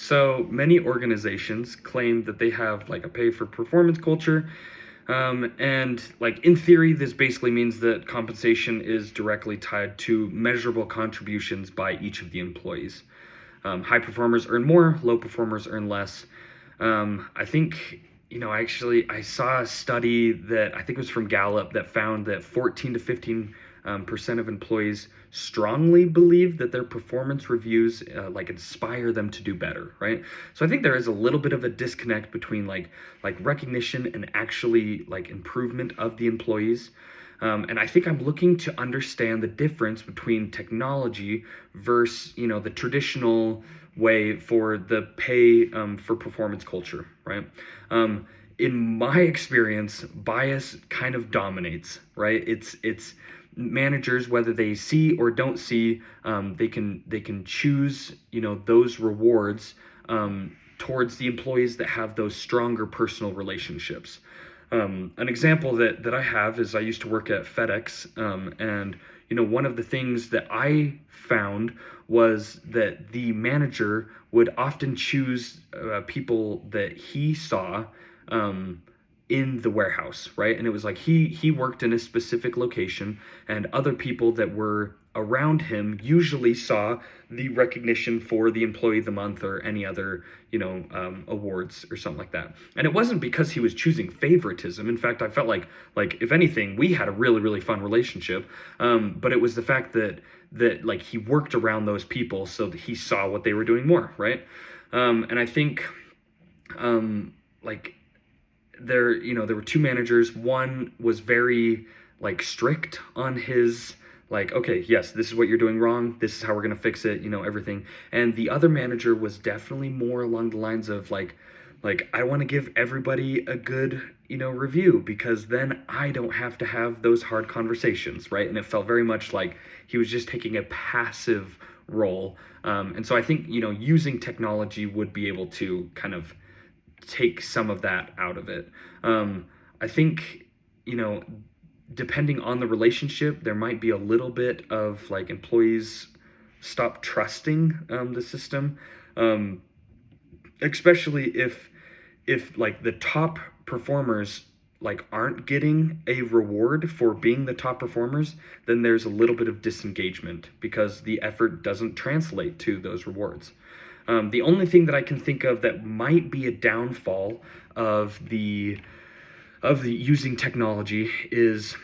So many organizations claim that they have like a pay for performance culture. And like in theory, this basically means that compensation is directly tied to measurable contributions by each of the employees. High performers earn more, low performers earn less. I think, I saw a study that I think was from Gallup that found that 14 to 15% of employees strongly believe that their performance reviews like inspire them to do better, right? So I think there is a little bit of a disconnect between like recognition and actually like improvement of the employees. And I think I'm looking to understand the difference between technology versus, the traditional way for the pay for performance culture, right? In my experience, bias kind of dominates, right? It's managers, whether they see or don't see, they can choose, those rewards towards the employees that have those stronger personal relationships. An example that I have is I used to work at FedEx, and one of the things that I found was that the manager would often choose people that he saw in the warehouse, right? And it was like he worked in a specific location, and other people that were around him usually saw the recognition for the employee of the month or any other awards or something like that. And it wasn't because he was choosing favoritism. In fact, I felt like if anything, we had a really fun relationship. But it was the fact that like he worked around those people so that he saw what they were doing more, right? And I think like there were two managers. One was very like strict on his, like, okay, yes, this is what you're doing wrong, this is how we're going to fix it, everything. And the other manager was definitely more along the lines of like I want to give everybody a good review, because then I don't have to have those hard conversations, right? And it felt very much like he was just taking a passive role. And so I think using technology would be able to kind of take some of that out of it. I think, depending on the relationship, there might be a little bit of like employees stop trusting the system, especially if like the top performers like aren't getting a reward for being the top performers. Then there's a little bit of disengagement because the effort doesn't translate to those rewards. The only thing that I can think of that might be a downfall of the using technology is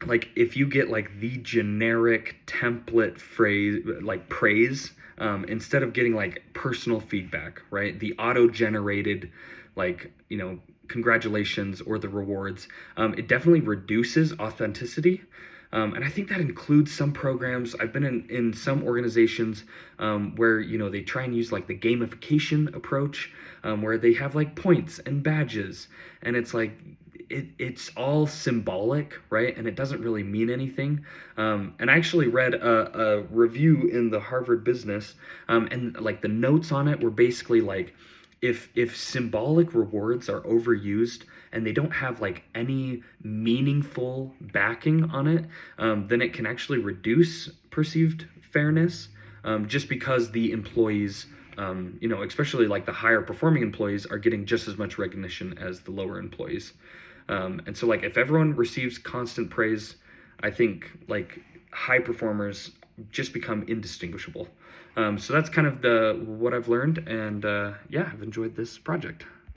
like if you get like the generic template phrase like praise, instead of getting like personal feedback, right? The auto-generated like congratulations or the rewards, it definitely reduces authenticity. And I think that includes some programs. I've been in some organizations where they try and use like the gamification approach, where they have like points and badges, and it's like it's all symbolic, right? And it doesn't really mean anything. And I actually read a review in the Harvard Business, and like the notes on it were basically like, if symbolic rewards are overused and they don't have like any meaningful backing on it, then it can actually reduce perceived fairness, just because the employees, especially like the higher performing employees, are getting just as much recognition as the lower employees. And so like if everyone receives constant praise, I think like high performers just become indistinguishable. So that's kind of what I've learned, and yeah, I've enjoyed this project.